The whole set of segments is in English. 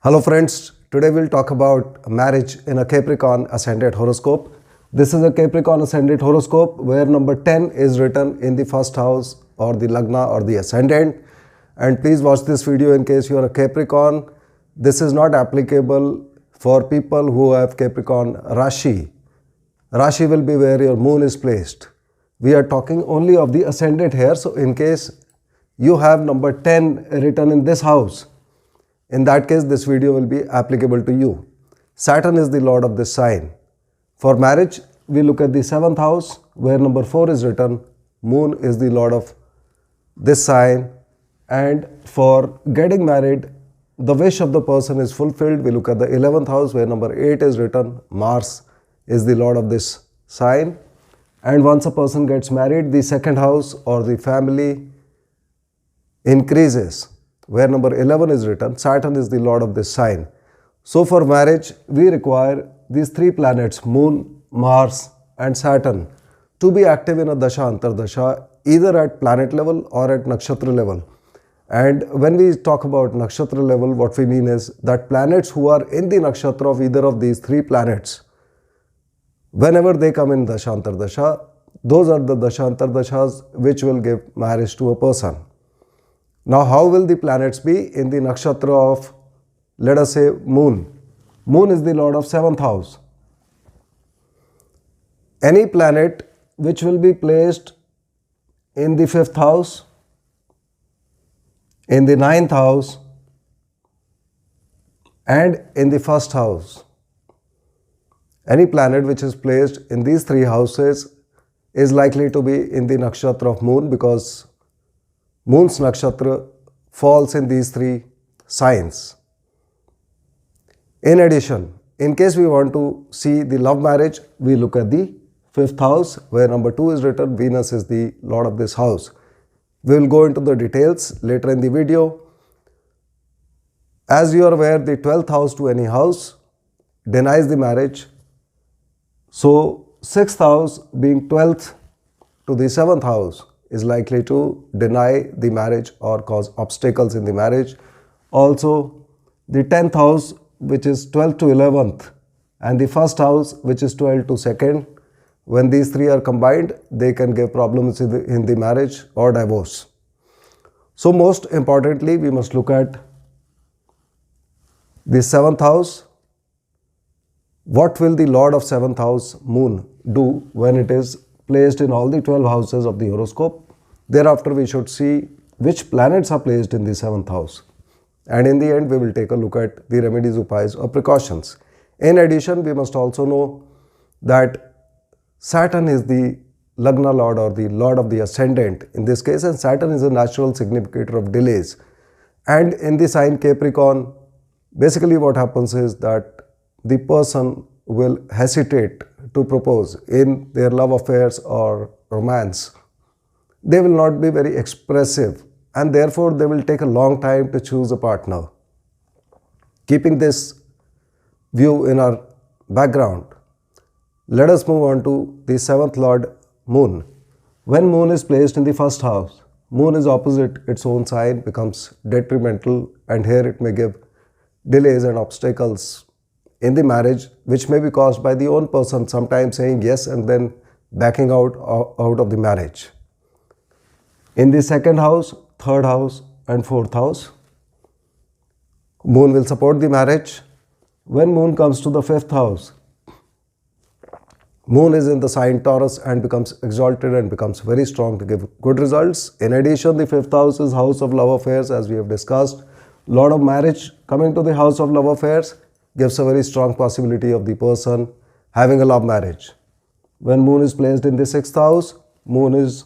Hello friends, today we'll talk about marriage in a Capricorn ascendant horoscope. This is a Capricorn ascendant horoscope where number 10 is written in the first house or the Lagna or the ascendant. And please watch this video in case you are a Capricorn. This is not applicable for people who have Capricorn Rashi. Rashi will be where your moon is placed. We are talking only of the ascendant here. So in case you have number 10 written in this house, in that case, this video will be applicable to you. Saturn is the lord of this sign. For marriage, we look at the 7th house where number 4 is written. Moon is the lord of this sign. And for getting married, the wish of the person is fulfilled. We look at the 11th house where number 8 is written. Mars is the lord of this sign. And once a person gets married, the 2nd house or the family increases. Where number 11 is written, Saturn is the lord of this sign. So for marriage, we require these 3 planets, Moon, Mars and Saturn, to be active in a Dasha Antardasha, either at planet level or at Nakshatra level. And when we talk about Nakshatra level, what we mean is that planets who are in the Nakshatra of either of these 3 planets, whenever they come in Dasha Antardasha, those are the Dasha Antardashas which will give marriage to a person. Now, how will the planets be in the nakshatra of, let us say, Moon? Moon is the lord of 7th house. Any planet which will be placed in the 5th house, in the 9th house, and in the 1st house. Any planet which is placed in these 3 houses is likely to be in the nakshatra of Moon, because Moon's nakshatra falls in these 3 signs. In addition, in case we want to see the love marriage, we look at the 5th house where number 2 is written. Venus is the lord of this house. We will go into the details later in the video. As you are aware, the 12th house to any house denies the marriage. So 6th house being 12th to the 7th house is likely to deny the marriage or cause obstacles in the marriage. Also, the 10th house, which is 12th to 11th, and the 1st house, which is 12th to 2nd, when these 3 are combined, they can give problems in the marriage or divorce. So most importantly, we must look at the 7th house. What will the lord of 7th house, Moon, do when it is placed in all the 12 houses of the horoscope? Thereafter, we should see which planets are placed in the 7th house. And in the end, we will take a look at the remedies, upayas or precautions. In addition, we must also know that Saturn is the Lagna lord or the lord of the ascendant in this case, and Saturn is a natural significator of delays. And in the sign Capricorn, basically what happens is that the person will hesitate to propose in their love affairs or romance. They will not be very expressive, and therefore they will take a long time to choose a partner. Keeping this view in our background, let us move on to the 7th lord, Moon. When Moon is placed in the 1st house, Moon is opposite its own sign, becomes detrimental, and here it may give delays and obstacles in the marriage, which may be caused by the own person sometimes saying yes and then backing out of the marriage. In the 2nd house, 3rd house and 4th house, Moon will support the marriage. When Moon comes to the 5th house, Moon is in the sign Taurus and becomes exalted and becomes very strong to give good results. In addition, the 5th house is house of love affairs, as we have discussed. Lord of marriage coming to the house of love affairs gives a very strong possibility of the person having a love marriage. When Moon is placed in the 6th house, Moon is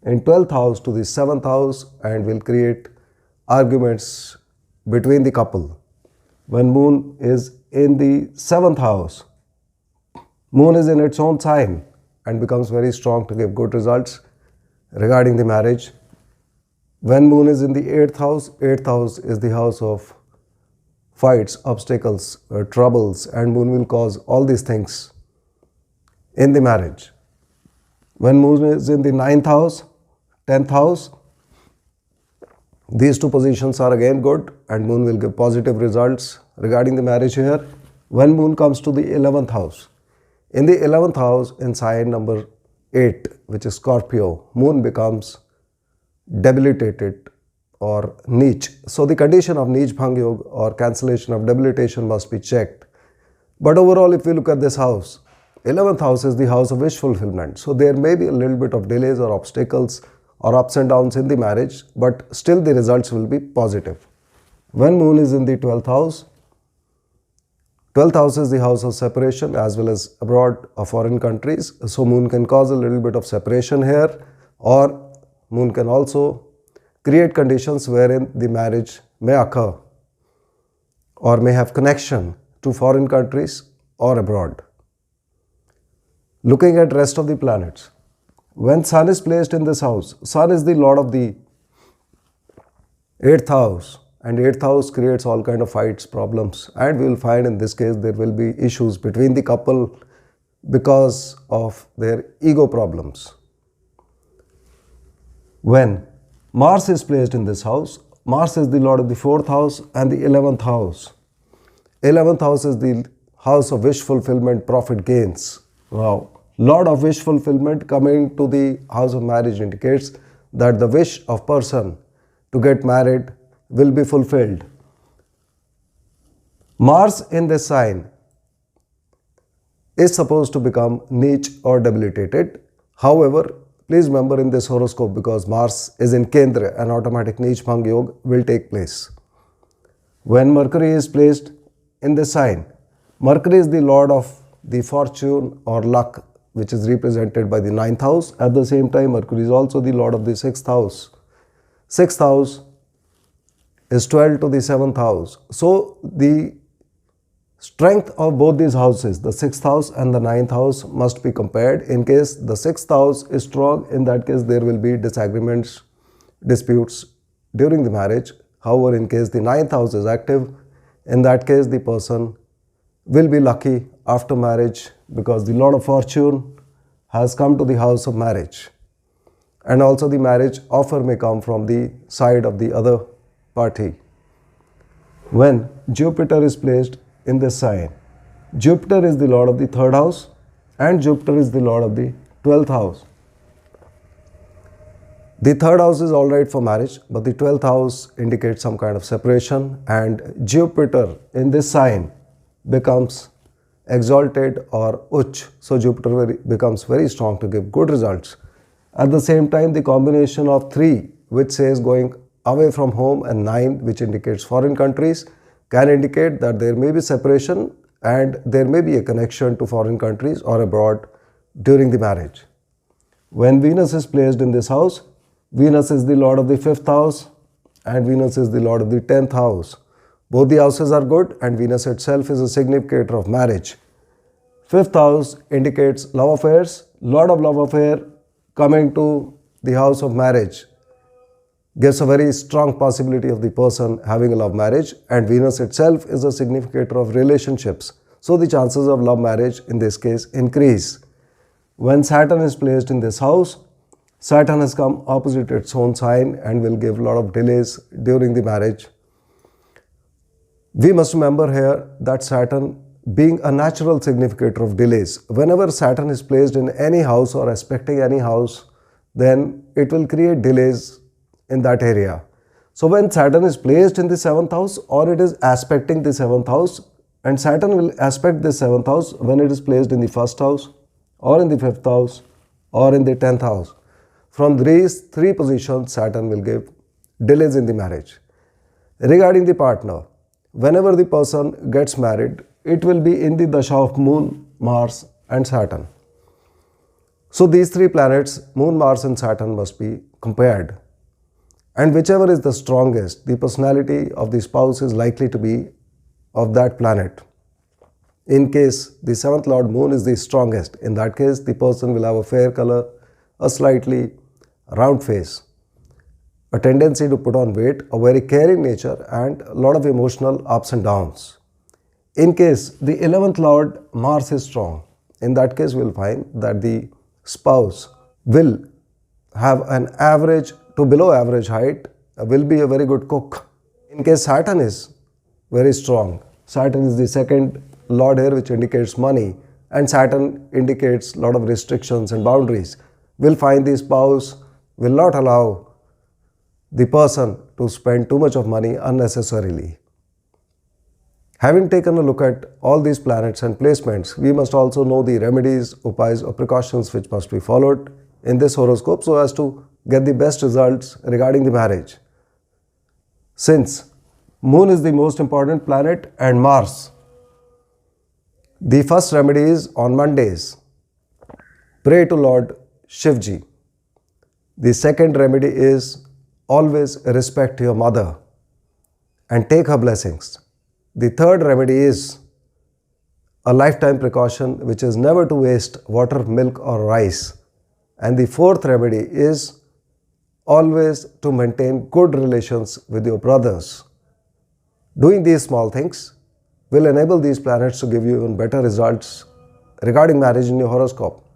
in 12th house to the 7th house and will create arguments between the couple. When Moon is in the 7th house, Moon is in its own sign and becomes very strong to give good results regarding the marriage. When Moon is in the 8th house is the house of fights, obstacles, troubles, and Moon will cause all these things in the marriage. When Moon is in the 9th house, 10th house, These two positions are again good and moon will give positive results regarding the marriage here. When moon comes to the 11th house, in the 11th house in sign number 8, which is Scorpio, moon becomes debilitated or niche. So the condition of niche bhang yoga or cancellation of debilitation must be checked. But overall, if we look at this house, 11th house is the house of wish fulfillment. So there may be a little bit of delays or obstacles or ups and downs in the marriage, but still the results will be positive. When moon is in the 12th house, 12th house is the house of separation as well as abroad or foreign countries. So moon can cause a little bit of separation here, or moon can also create conditions wherein the marriage may occur or may have connection to foreign countries or abroad. Looking at rest of the planets, when Sun is placed in this house, Sun is the lord of the 8th house, and 8th house creates all kind of fights, problems, and we will find in this case there will be issues between the couple because of their ego problems. When Mars is placed in this house, Mars is the lord of the 4th house and the 11th house. 11th house is the house of wish fulfillment, profit gains. Now, lord of wish fulfillment coming to the house of marriage indicates that the wish of person to get married will be fulfilled. Mars in this sign is supposed to become niche or debilitated. However, please remember in this horoscope, because Mars is in Kendra, an automatic niche bhang yoga will take place. When Mercury is placed in this sign, Mercury is the lord of the fortune or luck, which is represented by the 9th house. At the same time, Mercury is also the lord of the 6th house. 6th house is 12 to the 7th house. So the strength of both these houses, the 6th house and the 9th house, must be compared. In case the 6th house is strong, in that case there will be disagreements, disputes during the marriage. However, in case the 9th house is active, in that case the person will be lucky after marriage, because the lord of fortune has come to the house of marriage, and also the marriage offer may come from the side of the other party. When Jupiter is placed in this sign, Jupiter is the lord of the 3rd house and Jupiter is the lord of the 12th house. The 3rd house is alright for marriage, but the 12th house indicates some kind of separation, and Jupiter in this sign becomes exalted or uch. So Jupiter becomes very strong to give good results. At the same time, the combination of 3, which says going away from home, and 9, which indicates foreign countries, can indicate that there may be separation and there may be a connection to foreign countries or abroad during the marriage. When Venus is placed in this house, Venus is the lord of the 5th house and Venus is the lord of the 10th house. Both the houses are good, and Venus itself is a significator of marriage. 5th house indicates love affairs. Lord of love affair coming to the house of marriage gives a very strong possibility of the person having a love marriage, and Venus itself is a significator of relationships. So the chances of love marriage in this case increase. When Saturn is placed in this house, Saturn has come opposite its own sign and will give a lot of delays during the marriage. We must remember here that Saturn, being a natural significator of delays, whenever Saturn is placed in any house or aspecting any house, then it will create delays in that area. So when Saturn is placed in the 7th house or it is aspecting the 7th house, and Saturn will aspect the 7th house when it is placed in the 1st house or in the 5th house or in the 10th house. From these 3 positions, Saturn will give delays in the marriage. Regarding the partner, whenever the person gets married, it will be in the dasha of Moon, Mars and Saturn. So these 3 planets, Moon, Mars and Saturn, must be compared. And whichever is the strongest, the personality of the spouse is likely to be of that planet. In case the 7th Lord Moon is the strongest, in that case the person will have a fair color, a slightly round face, a tendency to put on weight, a very caring nature and a lot of emotional ups and downs. In case the 11th Lord Mars is strong, in that case we will find that the spouse will have an average to below average height will be a very good cook. In case Saturn is very strong, Saturn is the second lord here, which indicates money, and Saturn indicates a lot of restrictions and boundaries. We'll find the spouse will not allow the person to spend too much of money unnecessarily. Having taken a look at all these planets and placements, we must also know the remedies, upayas or precautions which must be followed in this horoscope so as to get the best results regarding the marriage. Since Moon is the most important planet and Mars, the first remedy is on Mondays, pray to Lord Shivji. The second remedy is always respect your mother and take her blessings. The third remedy is a lifetime precaution, which is never to waste water, milk or rice. And the fourth remedy is always to maintain good relations with your brothers. Doing these small things will enable these planets to give you even better results regarding marriage in your horoscope.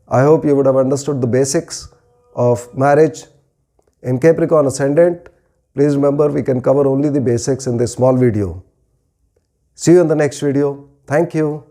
I hope you would have understood the basics of marriage. In Capricorn Ascendant, please remember we can cover only the basics in this small video. See you in the next video. Thank you.